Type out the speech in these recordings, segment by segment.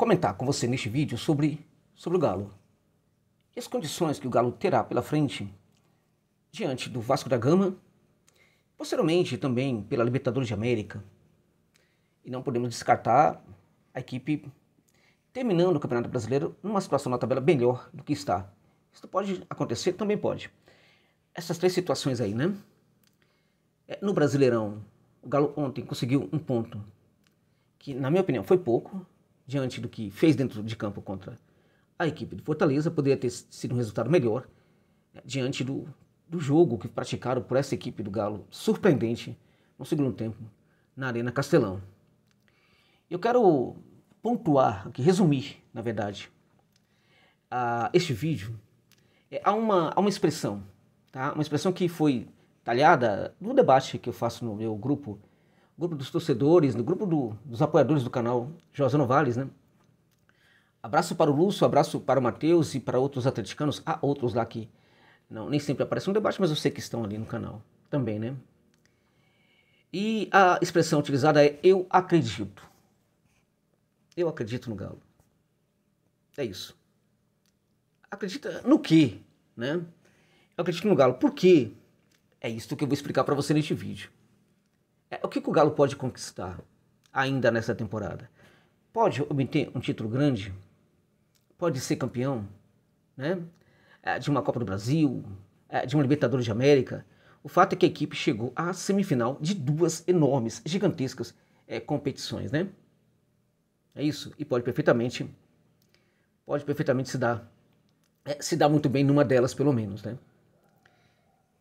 comentar com você neste vídeo sobre o Galo e as condições que o Galo terá pela frente diante do Vasco da Gama, posteriormente também pela Libertadores de América. E não podemos descartar a equipe terminando o Campeonato Brasileiro numa situação na tabela melhor do que está. Isso pode acontecer? Também pode. Essas três situações aí, né? No Brasileirão, o Galo ontem conseguiu um ponto que, na minha opinião, foi pouco, diante do que fez dentro de campo contra a equipe de Fortaleza. Poderia ter sido um resultado melhor, diante do jogo que praticaram por essa equipe do Galo, surpreendente, no segundo tempo, na Arena Castelão. Eu quero pontuar, aqui, resumir, na verdade, este vídeo. Há uma expressão, tá? Uma expressão que foi talhada no debate que eu faço no meu grupo dos torcedores, no grupo dos apoiadores do canal José Novales, né? Abraço para o Lúcio, abraço para o Matheus e para outros atleticanos. Há outros lá que nem sempre aparecem no debate, mas eu sei que estão ali no canal também, né? E a expressão utilizada é eu acredito. Eu acredito no Galo. É isso. Acredita no quê, né? Eu acredito no Galo. Por quê? É isso que eu vou explicar para você neste vídeo. O que o Galo pode conquistar ainda nessa temporada? Pode obter um título grande? Pode ser campeão, né? De uma Copa do Brasil, de uma Libertadores de América. O fato é que a equipe chegou à semifinal de duas enormes, gigantescas competições, né? É isso. E pode perfeitamente se dar muito bem numa delas, pelo menos, né?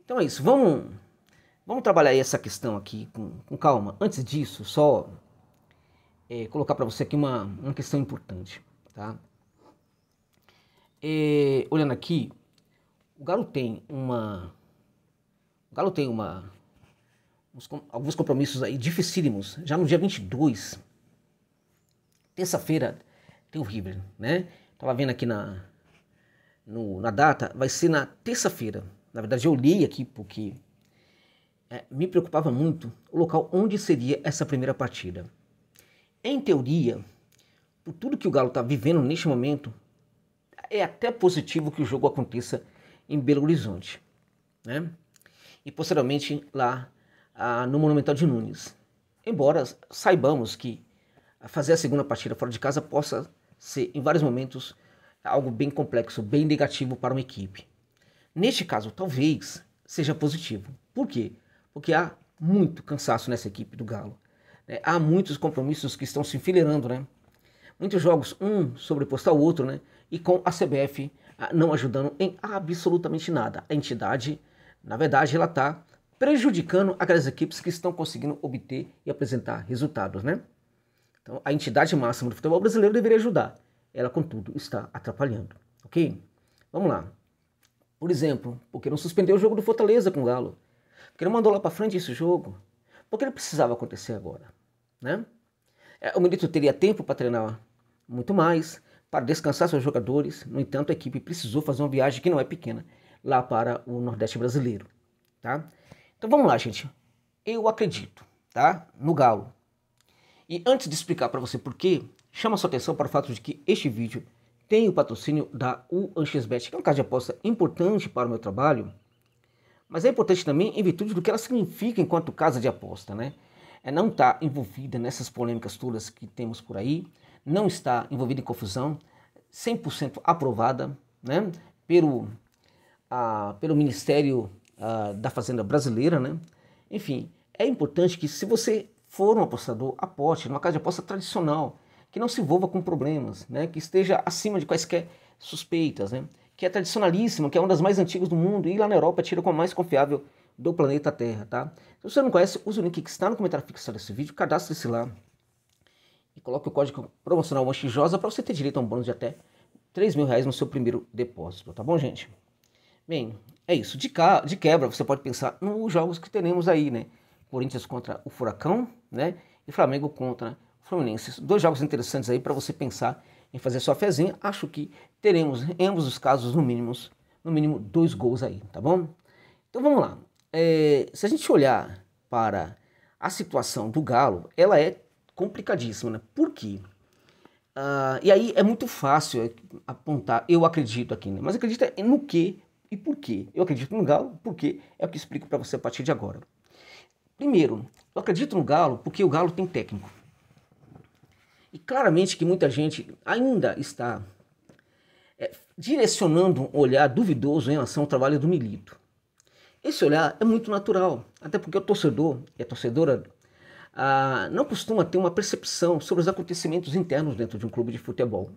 Então é isso. Vamos trabalhar aí essa questão aqui com calma. Antes disso, só colocar para você aqui uma questão importante, tá? Olhando aqui, o Galo tem alguns compromissos aí dificílimos. Já no dia 22, terça-feira, tem o River, né? Tava vendo aqui na data, vai ser na terça-feira. Na verdade, eu olhei aqui porque me preocupava muito o local onde seria essa primeira partida. Em teoria, por tudo que o Galo está vivendo neste momento, é até positivo que o jogo aconteça em Belo Horizonte, né? E posteriormente lá no Monumental de Nunes. Embora saibamos que fazer a segunda partida fora de casa possa ser, em vários momentos, algo bem complexo, bem negativo para uma equipe. Neste caso, talvez seja positivo. Por quê? Porque há muito cansaço nessa equipe do Galo. Há muitos compromissos que estão se enfileirando, né? Muitos jogos, um sobreposto ao outro, né? E com a CBF não ajudando em absolutamente nada. A entidade, na verdade, ela está prejudicando aquelas equipes que estão conseguindo obter e apresentar resultados, né? Então, a entidade máxima do futebol brasileiro deveria ajudar. Ela, contudo, está atrapalhando, ok? Vamos lá. Por exemplo, porque não suspendeu o jogo do Fortaleza com o Galo? Porque não mandou lá para frente esse jogo? Porque ele precisava acontecer agora, né? O Milito teria tempo para treinar muito mais, para descansar seus jogadores. No entanto, a equipe precisou fazer uma viagem que não é pequena, lá para o Nordeste brasileiro, tá? Então vamos lá, gente. Eu acredito, tá? No Galo. E antes de explicar para você por quê, chama a sua atenção para o fato de que este vídeo tem o patrocínio da U1xBet, que é uma casa de aposta importante para o meu trabalho, mas é importante também em virtude do que ela significa enquanto casa de aposta, né? Não está envolvida nessas polêmicas todas que temos por aí, não está envolvida em confusão, 100% aprovada, né? Pelo Ministério da Fazenda Brasileira, né? Enfim, é importante que, se você for um apostador, aposte numa casa de aposta tradicional, que não se envolva com problemas, né? Que esteja acima de quaisquer suspeitas, né? Que é tradicionalíssima, que é uma das mais antigas do mundo, e lá na Europa é tida como a mais confiável do planeta Terra, tá? Se você não conhece, use o link que está no comentário fixado desse vídeo, cadastre-se lá e coloque o código promocional MANCHIJOSA para você ter direito a um bônus de até R$3.000 no seu primeiro depósito, tá bom, gente? Bem, é isso. De quebra, você pode pensar nos jogos que teremos aí, né? Corinthians contra o Furacão, né? E Flamengo contra o Fluminense. Dois jogos interessantes aí para você pensar em fazer sua fezinha. Acho que teremos, em ambos os casos, no mínimo 2 gols aí, tá bom? Então vamos lá. Se a gente olhar para a situação do Galo, ela é complicadíssima, né? Por quê? E aí é muito fácil apontar, eu acredito aqui, né? Mas acredita no quê e por quê? Eu acredito no Galo, por quê? É o que eu explico para você a partir de agora. Primeiro, eu acredito no Galo porque o Galo tem técnico. E claramente que muita gente ainda está direcionando um olhar duvidoso em relação ao trabalho do Milito. Esse olhar é muito natural, até porque o torcedor e a torcedora não costuma ter uma percepção sobre os acontecimentos internos dentro de um clube de futebol.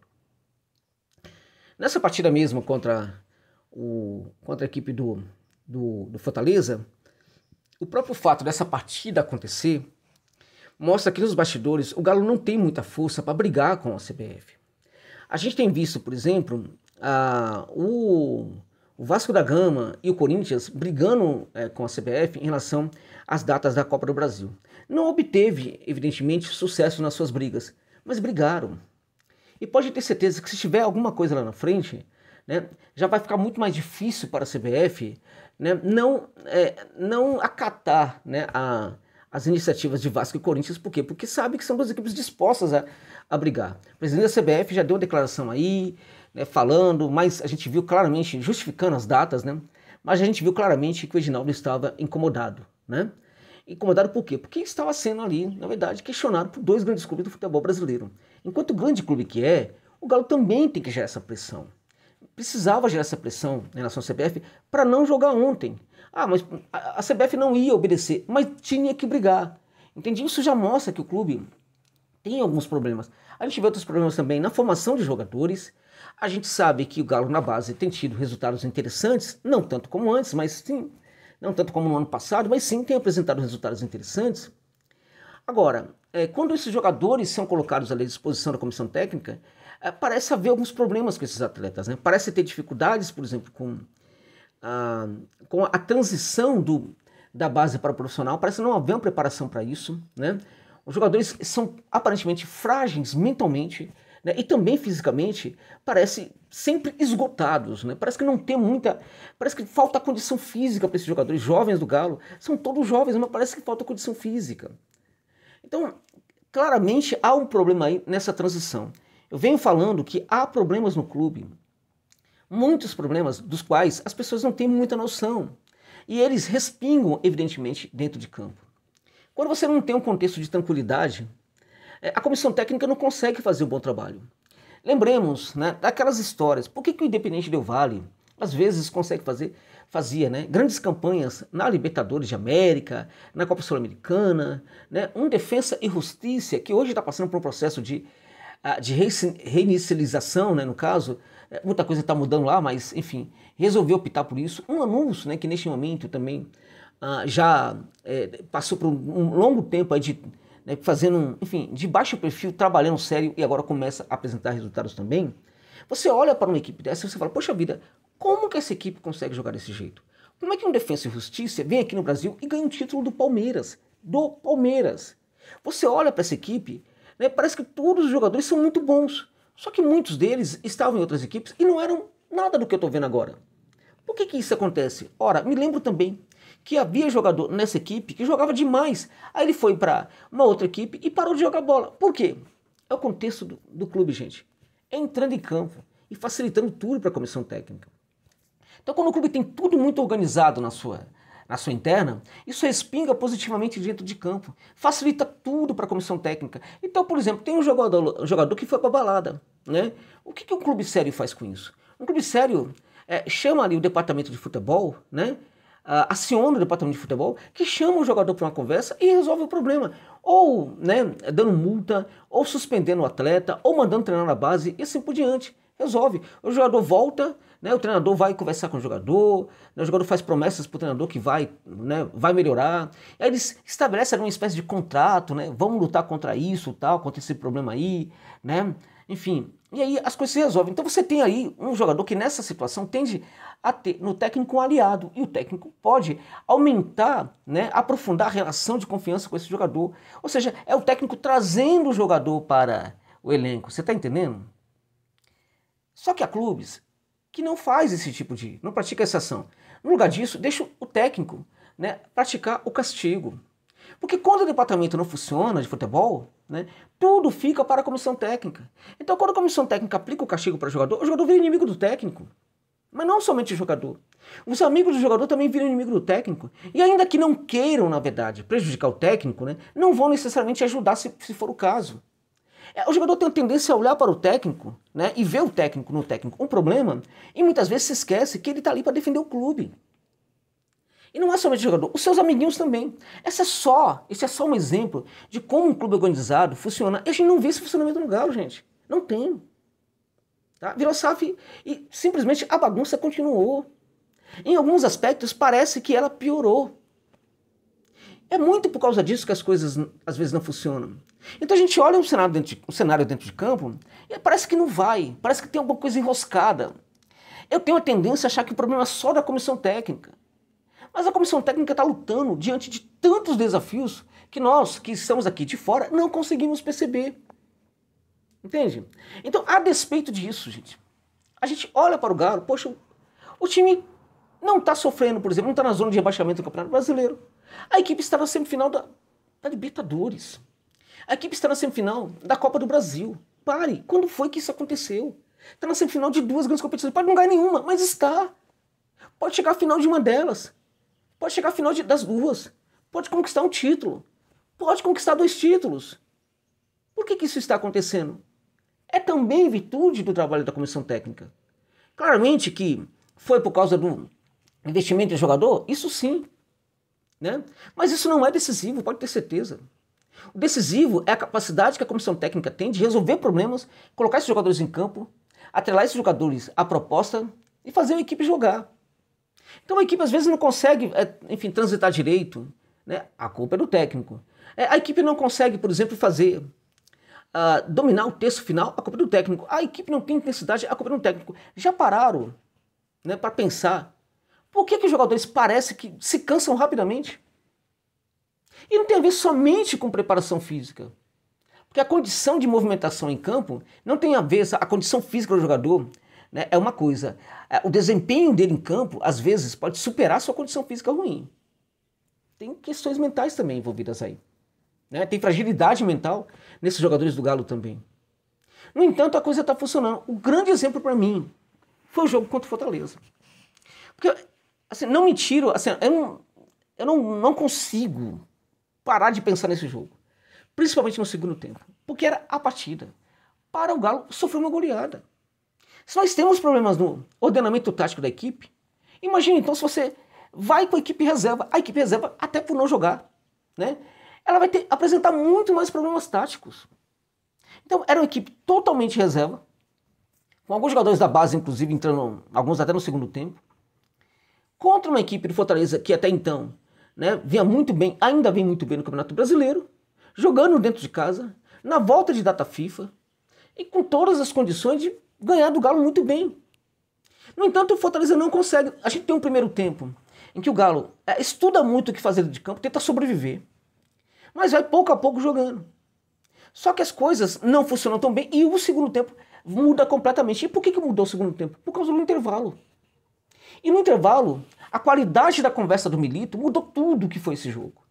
Nessa partida mesmo contra a equipe do Fortaleza, o próprio fato dessa partida acontecer mostra que nos bastidores o Galo não tem muita força para brigar com a CBF. A gente tem visto, por exemplo, o Vasco da Gama e o Corinthians brigando com a CBF em relação às datas da Copa do Brasil. Não obteve, evidentemente, sucesso nas suas brigas, mas brigaram. E pode ter certeza que se tiver alguma coisa lá na frente, né, já vai ficar muito mais difícil para a CBF, né, não acatar, né, as iniciativas de Vasco e Corinthians. Por quê? Porque sabe que são duas equipes dispostas a brigar. O presidente da CBF já deu uma declaração aí, né, falando, mas a gente viu claramente, justificando as datas, né, mas a gente viu claramente que o Edinaldo estava incomodado, né? Incomodado por quê? Porque estava sendo ali, na verdade, questionado por dois grandes clubes do futebol brasileiro. Enquanto grande clube que é, o Galo também tem que gerar essa pressão. Precisava gerar essa pressão em relação à CBF para não jogar ontem. Mas a CBF não ia obedecer, mas tinha que brigar. Entendi? Isso já mostra que o clube tem alguns problemas. A gente vê outros problemas também na formação de jogadores. A gente sabe que o Galo na base tem tido resultados interessantes, não tanto como antes, mas sim, não tanto como no ano passado, mas sim tem apresentado resultados interessantes. Agora, quando esses jogadores são colocados à disposição da comissão técnica, parece haver alguns problemas com esses atletas, né? Parece ter dificuldades, por exemplo, com a transição da base para o profissional. Parece não haver uma preparação para isso, né? Os jogadores são aparentemente frágeis mentalmente, né, e também fisicamente, parece sempre esgotados, né? Parece que não tem parece que falta condição física para esses jogadores jovens do Galo. São todos jovens, mas parece que falta condição física. Então, claramente há um problema aí nessa transição. Eu venho falando que há problemas no clube, muitos problemas dos quais as pessoas não têm muita noção. E eles respingam, evidentemente, dentro de campo. Quando você não tem um contexto de tranquilidade, a comissão técnica não consegue fazer um bom trabalho. Lembremos, né, daquelas histórias. Por que o Independente Del Valle, às vezes, fazia, né, grandes campanhas na Libertadores de América, na Copa Sul-Americana, né, um Defensa e Justiça, que hoje está passando por um processo de reinicialização, né, no caso, muita coisa está mudando lá, mas, enfim, resolveu optar por isso. Um Lanús, né, que neste momento também já passou por um longo tempo aí fazendo, enfim, de baixo perfil, trabalhando sério e agora começa a apresentar resultados também. Você olha para uma equipe dessa e você fala, poxa vida, como que essa equipe consegue jogar desse jeito? Como é que um Defensa e Justiça vem aqui no Brasil e ganha um título do Palmeiras? Do Palmeiras. Você olha para essa equipe, né, parece que todos os jogadores são muito bons, só que muitos deles estavam em outras equipes e não eram nada do que eu estou vendo agora. Por que isso acontece? Ora, me lembro também que havia jogador nessa equipe que jogava demais. Aí ele foi para uma outra equipe e parou de jogar bola. Por quê? É o contexto do clube, gente. É entrando em campo e facilitando tudo para a comissão técnica. Então, quando o clube tem tudo muito organizado na sua interna, isso respinga positivamente dentro de campo. Facilita tudo para a comissão técnica. Então, por exemplo, tem um jogador que foi para a balada, né? O que um clube sério faz com isso? Um clube sério chama ali o departamento de futebol, né? Aciona o departamento de futebol, que chama o jogador para uma conversa e resolve o problema. Ou, né, dando multa, ou suspendendo o atleta, ou mandando treinar na base, e assim por diante. Resolve. O jogador volta, né, o treinador vai conversar com o jogador faz promessas para o treinador que vai melhorar. Aí eles estabelecem uma espécie de contrato, né, vamos lutar contra isso, tal, contra esse problema aí, né, enfim. E aí as coisas se resolvem. Então você tem aí um jogador que nessa situação tende a ter no técnico um aliado. E o técnico pode aumentar, né, aprofundar a relação de confiança com esse jogador. Ou seja, é o técnico trazendo o jogador para o elenco. Você está entendendo? Só que há clubes que não faz esse tipo não pratica essa ação. No lugar disso, deixa o técnico, né, praticar o castigo. Porque quando o departamento não funciona de futebol, né? Tudo fica para a comissão técnica. Então, quando a comissão técnica aplica o castigo para o jogador vira inimigo do técnico. Mas não somente o jogador. Os amigos do jogador também viram inimigo do técnico. E ainda que não queiram, na verdade, prejudicar o técnico, né, não vão necessariamente ajudar se for o caso. O jogador tem a tendência a olhar para o técnico, né, e ver o técnico no técnico um problema, e muitas vezes se esquece que ele está ali para defender o clube. E não é somente o jogador, os seus amiguinhos também. Esse é só um exemplo de como um clube organizado funciona. E a gente não vê esse funcionamento no Galo, gente. Não tem. Tá? Virou SAF e simplesmente a bagunça continuou. Em alguns aspectos parece que ela piorou. É muito por causa disso que as coisas às vezes não funcionam. Então a gente olha um cenário dentro de campo e parece que não vai, parece que tem alguma coisa enroscada. Eu tenho a tendência a achar que o problema é só da comissão técnica. Mas a comissão técnica está lutando diante de tantos desafios que nós, que estamos aqui de fora, não conseguimos perceber. Entende? Então, a despeito disso, gente, a gente olha para o Galo, poxa, o time não está sofrendo, por exemplo, não está na zona de rebaixamento do Campeonato Brasileiro. A equipe está na semifinal da Libertadores. A equipe está na semifinal da Copa do Brasil. Pare, quando foi que isso aconteceu? Está na semifinal de 2 grandes competições, pode não ganhar nenhuma, mas está. Pode chegar à final de uma delas. Pode chegar à final das 2. Pode conquistar um título. Pode conquistar 2 títulos. Por que isso está acontecendo? É também virtude do trabalho da comissão técnica. Claramente que foi por causa do investimento em jogador, isso sim. Né? Mas isso não é decisivo, pode ter certeza. O decisivo é a capacidade que a comissão técnica tem de resolver problemas, colocar esses jogadores em campo, atrelar esses jogadores à proposta e fazer a equipe jogar. Então a equipe às vezes não consegue, enfim, transitar direito, né? A culpa é do técnico. A equipe não consegue, por exemplo, dominar o terço final, a culpa é do técnico. A equipe não tem intensidade, a culpa é do técnico. Já pararam, né, para pensar por que os jogadores parecem que se cansam rapidamente? E não tem a ver somente com preparação física. Porque a condição de movimentação em campo não tem a ver, a condição física do jogador, né, é uma coisa. O desempenho dele em campo, às vezes, pode superar a sua condição física ruim. Tem questões mentais também envolvidas aí. Né? Tem fragilidade mental nesses jogadores do Galo também. No entanto, a coisa está funcionando. O grande exemplo para mim foi o jogo contra o Fortaleza. Porque, assim, não me tiro, assim, eu não consigo parar de pensar nesse jogo. Principalmente no segundo tempo. Porque era a partida para o Galo sofrer uma goleada. Se nós temos problemas no ordenamento tático da equipe, imagine então se você vai com a equipe reserva até por não jogar, né? Ela vai apresentar muito mais problemas táticos. Então era uma equipe totalmente reserva, com alguns jogadores da base inclusive entrando, alguns até no segundo tempo, contra uma equipe do Fortaleza que até então, né, vinha muito bem, ainda vem muito bem no Campeonato Brasileiro, jogando dentro de casa, na volta de data FIFA, e com todas as condições de ganhar do Galo muito bem. No entanto, o Fortaleza não consegue. A gente tem um primeiro tempo em que o Galo estuda muito o que fazer de campo, tenta sobreviver, mas vai pouco a pouco jogando. Só que as coisas não funcionam tão bem e o segundo tempo muda completamente. E por que mudou o segundo tempo? Por causa do intervalo. E no intervalo, a qualidade da conversa do Milito mudou tudo o que foi esse jogo.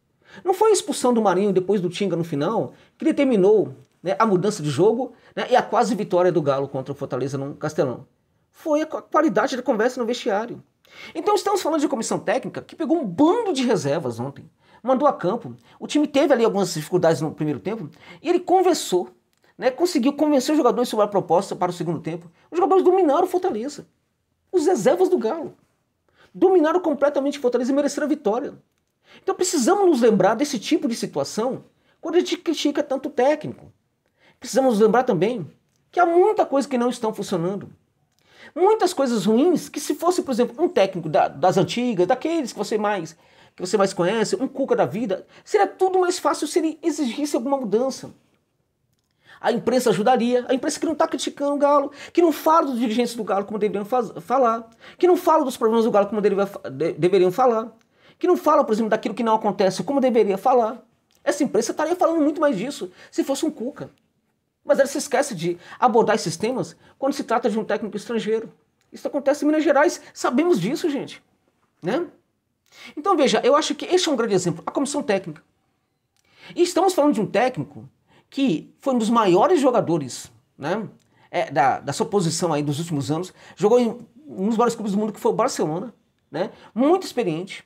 Não foi a expulsão do Marinho depois do Tinga no final que determinou, né, a mudança de jogo, né, e a quase vitória do Galo contra o Fortaleza no Castelão. Foi a qualidade da conversa no vestiário. Então estamos falando de comissão técnica que pegou um bando de reservas ontem, mandou a campo. O time teve ali algumas dificuldades no primeiro tempo e ele conversou, né, conseguiu convencer os jogadores sobre a proposta para o segundo tempo. Os jogadores dominaram o Fortaleza. Os reservas do Galo dominaram completamente o Fortaleza e mereceram a vitória. Então precisamos nos lembrar desse tipo de situação quando a gente critica tanto o técnico. Precisamos nos lembrar também que há muita coisa que não estão funcionando. Muitas coisas ruins que se fosse, por exemplo, um técnico das antigas, daqueles que você mais conhece, um Cuca da vida, seria tudo mais fácil se ele exigisse alguma mudança. A imprensa ajudaria, a imprensa que não está criticando o Galo, que não fala dos dirigentes do Galo como deveriam falar, que não fala dos problemas do Galo como deveriam falar, que não fala, por exemplo, daquilo que não acontece como deveria falar. Essa imprensa estaria falando muito mais disso se fosse um Cuca. Mas ela se esquece de abordar esses temas quando se trata de um técnico estrangeiro. Isso acontece em Minas Gerais, sabemos disso, gente. Né? Então veja, eu acho que este é um grande exemplo, a comissão técnica. E estamos falando de um técnico que foi um dos maiores jogadores, né, da sua posição aí dos últimos anos, jogou em um dos maiores clubes do mundo, que foi o Barcelona, né, muito experiente,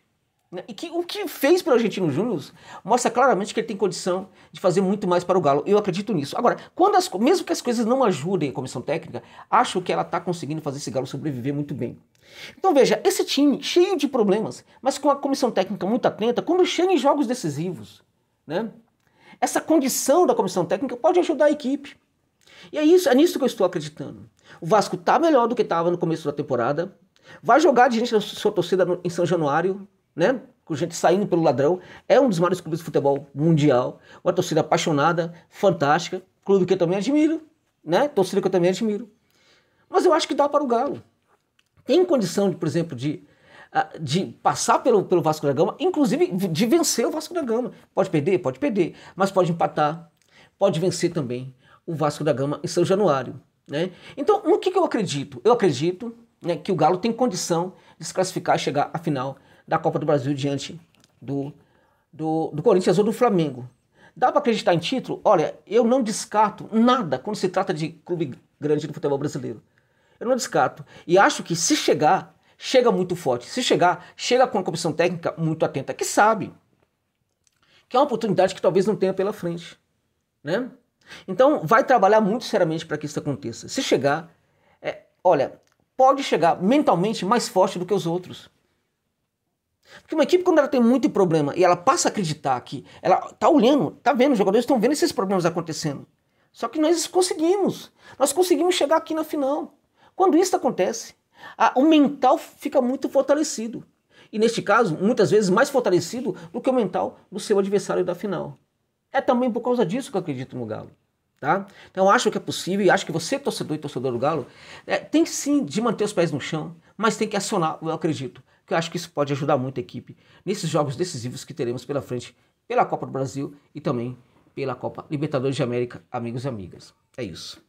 né, e que o que fez pelo Argentino Júnior mostra claramente que ele tem condição de fazer muito mais para o Galo. Eu acredito nisso. Agora, mesmo que as coisas não ajudem a comissão técnica, acho que ela está conseguindo fazer esse Galo sobreviver muito bem. Então veja, esse time cheio de problemas, mas com a comissão técnica muito atenta, quando chega em jogos decisivos, né, essa condição da comissão técnica pode ajudar a equipe. E é nisso que eu estou acreditando. O Vasco está melhor do que estava no começo da temporada, vai jogar diante da sua torcida em São Januário, né, com gente saindo pelo ladrão, é um dos maiores clubes de futebol mundial, uma torcida apaixonada, fantástica, clube que eu também admiro, né, torcida que eu também admiro. Mas eu acho que dá para o Galo. Tem condição, por exemplo, de passar pelo Vasco da Gama, inclusive de vencer o Vasco da Gama. Pode perder, mas pode empatar, pode vencer também o Vasco da Gama em São Januário, né? Então, no que eu acredito? Eu acredito, né, que o Galo tem condição de se classificar e chegar à final da Copa do Brasil diante do Corinthians ou do Flamengo. Dá para acreditar em título? Olha, eu não descarto nada quando se trata de clube grande do futebol brasileiro. Eu não descarto. E acho que se chegar, chega muito forte. Se chegar, chega com a comissão técnica muito atenta, que sabe que é uma oportunidade que talvez não tenha pela frente, né? Então, vai trabalhar muito seriamente para que isso aconteça. Se chegar, olha, pode chegar mentalmente mais forte do que os outros. Porque uma equipe, quando ela tem muito problema e ela passa a acreditar que ela está olhando, está vendo, os jogadores estão vendo esses problemas acontecendo. Só que nós conseguimos chegar aqui na final. Quando isso acontece, o mental fica muito fortalecido. E neste caso, muitas vezes mais fortalecido do que o mental do seu adversário da final. É também por causa disso que eu acredito no Galo. Tá? Então eu acho que é possível, e acho que você, torcedor e torcedor do Galo, tem sim de manter os pés no chão, mas tem que acionar, eu acredito, que eu acho que isso pode ajudar muito a equipe nesses jogos decisivos que teremos pela frente, pela Copa do Brasil e também pela Copa Libertadores de América, amigos e amigas. É isso.